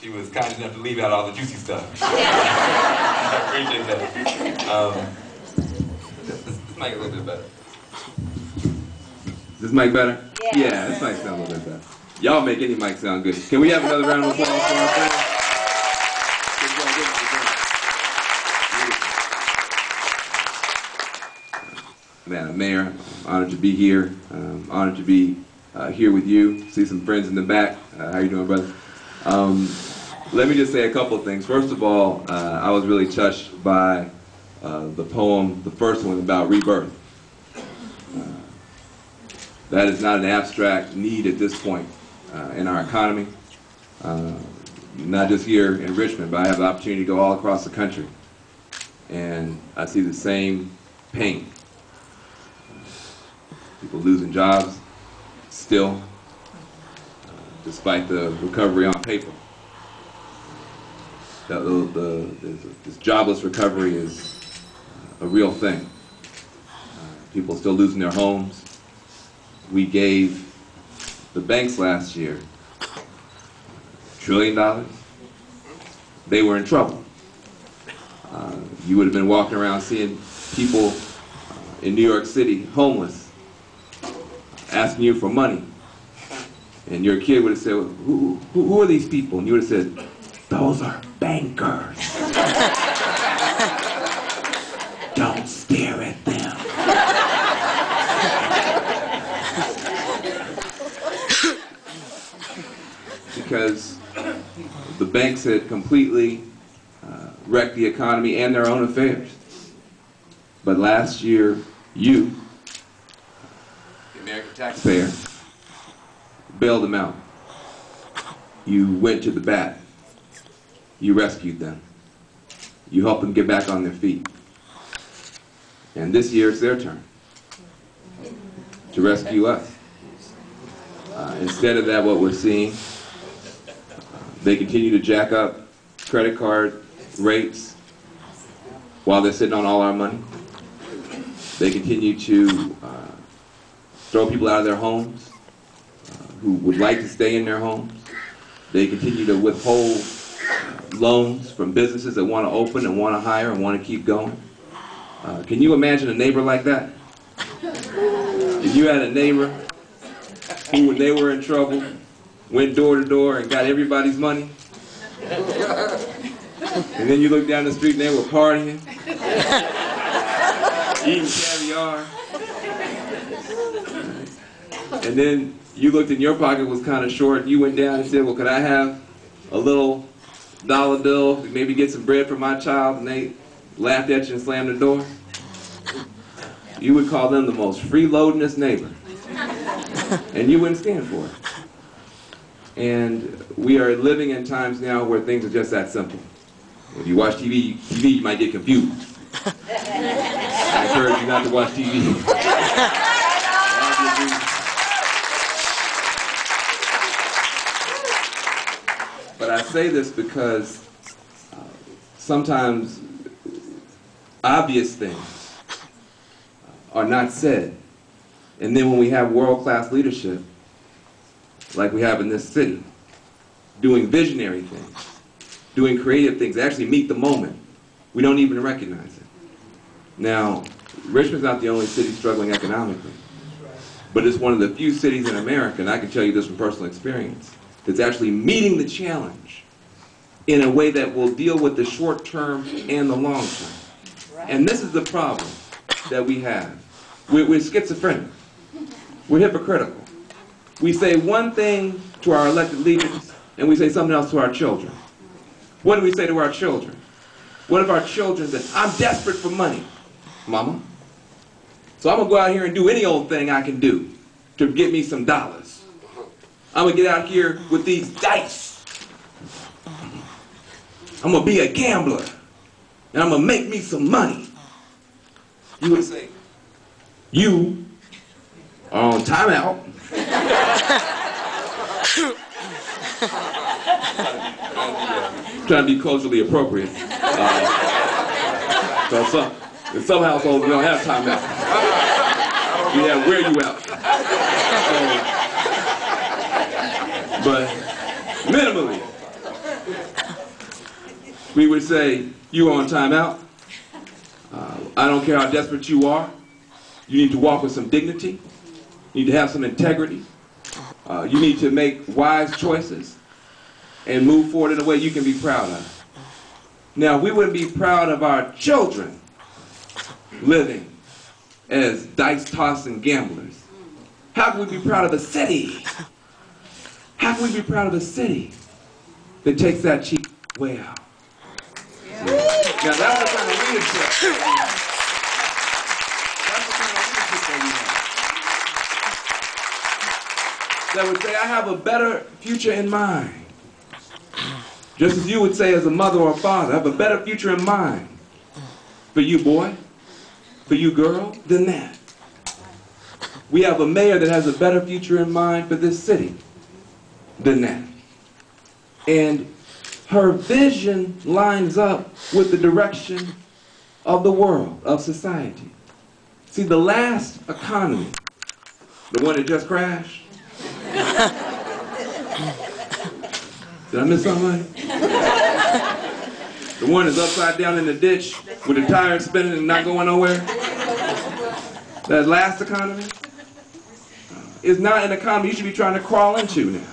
she was kind enough to leave out all the juicy stuff. I appreciate that. This mic a little bit better. Is this mic better? Yeah, this mic sounds a little bit better. Y'all make any mic sound good. Can we have another round of applause for our friends? Man, Mayor, I'm honored to be here. Honored to be here with you. See some friends in the back. How you doing, brother? Let me just say a couple of things. First of all, I was really touched by the poem, the first one, about rebirth. That is not an abstract need at this point in our economy. Not just here in Richmond, but I have the opportunity to go all across the country. And I see the same pain. People losing jobs still, despite the recovery on paper. This jobless recovery is a real thing. People still losing their homes. We gave the banks last year $1 trillion. They were in trouble. You would have been walking around seeing people in New York City homeless, asking you for money. And your kid would have said, who are these people? And you would have said, those are bankers. Don't stare at them. Because the banks had completely wrecked the economy and their own affairs. But last year, you, the American taxpayer, bailed them out. You went to the bat. You rescued them. You helped them get back on their feet. And this year it's their turn to rescue us. Instead of that, what we're seeing, they continue to jack up credit card rates while they're sitting on all our money. They continue to throw people out of their homes who would like to stay in their homes. They continue to withhold loans from businesses that want to open and want to hire and want to keep going. Can you imagine a neighbor like that? If you had a neighbor who, when they were in trouble, went door to door and got everybody's money, and then you look down the street and they were partying, eating caviar, and then you looked and your pocket was kind of short, and you went down and said, well, could I have a little dollar bill to maybe get some bread for my child? And they laughed at you and slammed the door. You would call them the most freeloadingest neighbor. And you wouldn't stand for it. And we are living in times now where things are just that simple. When you watch TV, you might get confused. I encourage you not to watch TV. But I say this because sometimes obvious things are not said. And then when we have world-class leadership, like we have in this city, doing visionary things, doing creative things, actually meet the moment, we don't even recognize it. Now, Richmond's not the only city struggling economically, but it's one of the few cities in America, and I can tell you this from personal experience, that's actually meeting the challenge in a way that will deal with the short term and the long term. And this is the problem that we have. We're schizophrenic. We're hypocritical. We say one thing to our elected leaders, and we say something else to our children. What do we say to our children? What if our children said, I'm desperate for money, Mama, so I'm going to go out here and do any old thing I can do to get me some dollars. I'm going to get out here with these dice. I'm going to be a gambler, and I'm going to make me some money. You would say, you are on timeout. Trying to be culturally appropriate. So in some households we don't have timeout. We have wear you out. But minimally, We would say, you are on timeout. I don't care how desperate you are. You need to walk with some dignity. You need to have some integrity. You need to make wise choices and move forward in a way you can be proud of. Now, we wouldn't be proud of our children living as dice-tossing gamblers. How can we be proud of a city? How can we be proud of a city that takes that cheap way out? Now, that's the kind of leadership that we have. That's the kind of leadership that we have. That would say, I have a better future in mind. Just as you would say as a mother or a father, I have a better future in mind for you, boy, for you, girl, than that. We have a mayor that has a better future in mind for this city than that. And her vision lines up with the direction of the world, of society. See, the last economy, the one that just crashed, did I miss somebody? The one that's upside down in the ditch with the tires spinning and not going nowhere? That last economy is not an economy you should be trying to crawl into now.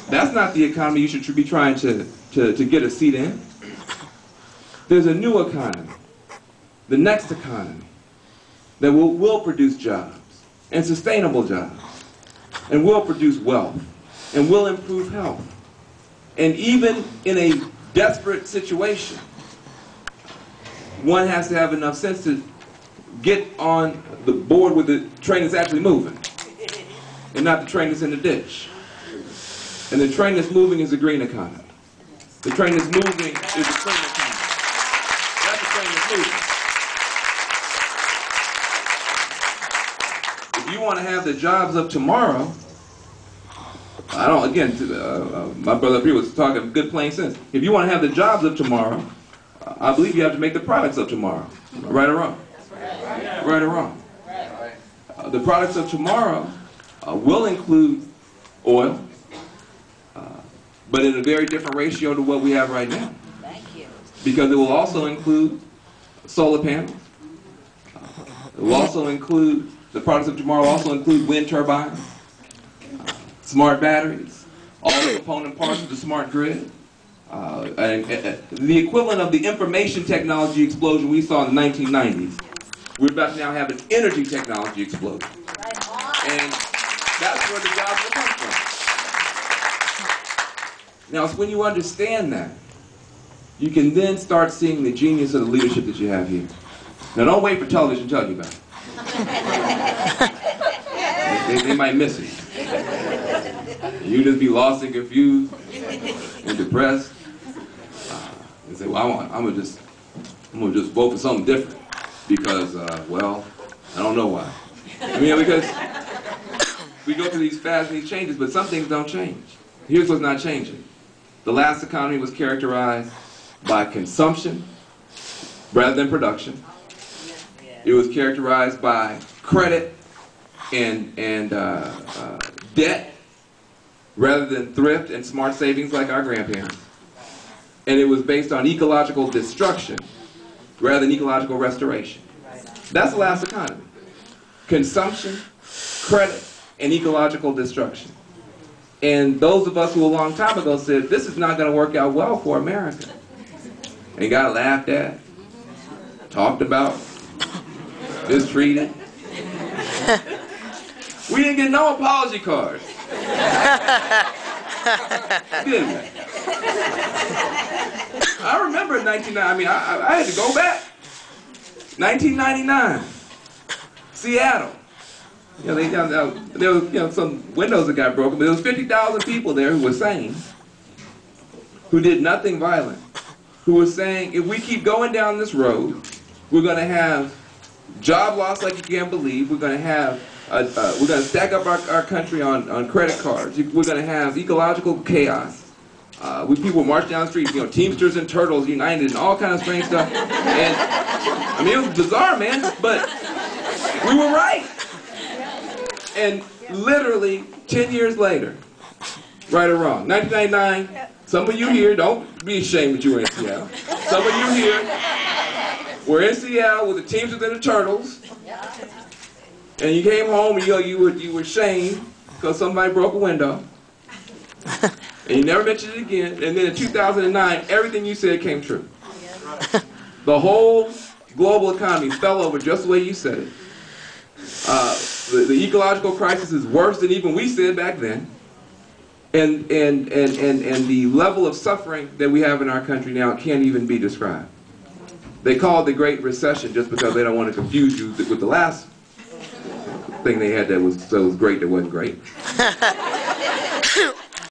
That's not the economy you should be trying to get a seat in. There's a new economy, the next economy, that will produce jobs, and sustainable jobs, and will produce wealth, and will improve health. And even in a desperate situation, one has to have enough sense to get on the board with the train that's actually moving, and not the train that's in the ditch. And the train that's moving is the green economy. The train that's moving is the clean economy. That's the train that's moving. If you want to have the jobs of tomorrow, my brother up here was talking good plain sense. If you want to have the jobs of tomorrow, I believe you have to make the products of tomorrow. Right or wrong? Right or wrong? The products of tomorrow will include oil, but in a very different ratio to what we have right now. Because it will also include solar panels. It will also include, the products of tomorrow also include wind turbines, smart batteries, all the component parts of the smart grid. The equivalent of the information technology explosion we saw in the 1990s, we're about to now have an energy technology explosion. And that's where the jobs will come from. Now, it's when you understand that, you can then start seeing the genius of the leadership that you have here. Now, don't wait for television to tell you about it. They might miss it. You just be lost and confused and depressed, and say, "Well, I'm gonna just vote for something different because, well, I don't know why." I mean, because we go through these fads and these changes, but some things don't change. Here's what's not changing: the last economy was characterized by consumption rather than production. It was characterized by credit and debt rather than thrift and smart savings like our grandparents. And it was based on ecological destruction rather than ecological restoration. That's the last economy. Consumption, credit, and ecological destruction. And those of us who a long time ago said, this is not going to work out well for America, and got laughed at, talked about, mistreated. We didn't get no apology cards. Didn't we? I remember in 1990, I had to go back. 1999, Seattle. There was some windows that got broken, but there was 50,000 people there who were sane, who did nothing violent, who were saying, if we keep going down this road, we're going to have job loss like you can't believe. We're going to have, we're going to stack up our country on credit cards. We're going to have ecological chaos. People march down the street, Teamsters and Turtles United and all kinds of strange stuff. And I mean, it was bizarre, man, but we were right. And literally 10 years later, Right or wrong? 1999, some of you here, don't be ashamed that you were in Seattle. Some of you here were in Seattle with the Teamsters and the Turtles. And you came home and you were ashamed because somebody broke a window. And you never mentioned it again. And then in 2009, everything you said came true. The whole global economy fell over just the way you said it. The ecological crisis is worse than even we said back then. And the level of suffering that we have in our country now can't even be described. They call it the Great Recession just because they don't want to confuse you with the last thing they had that was great that wasn't great.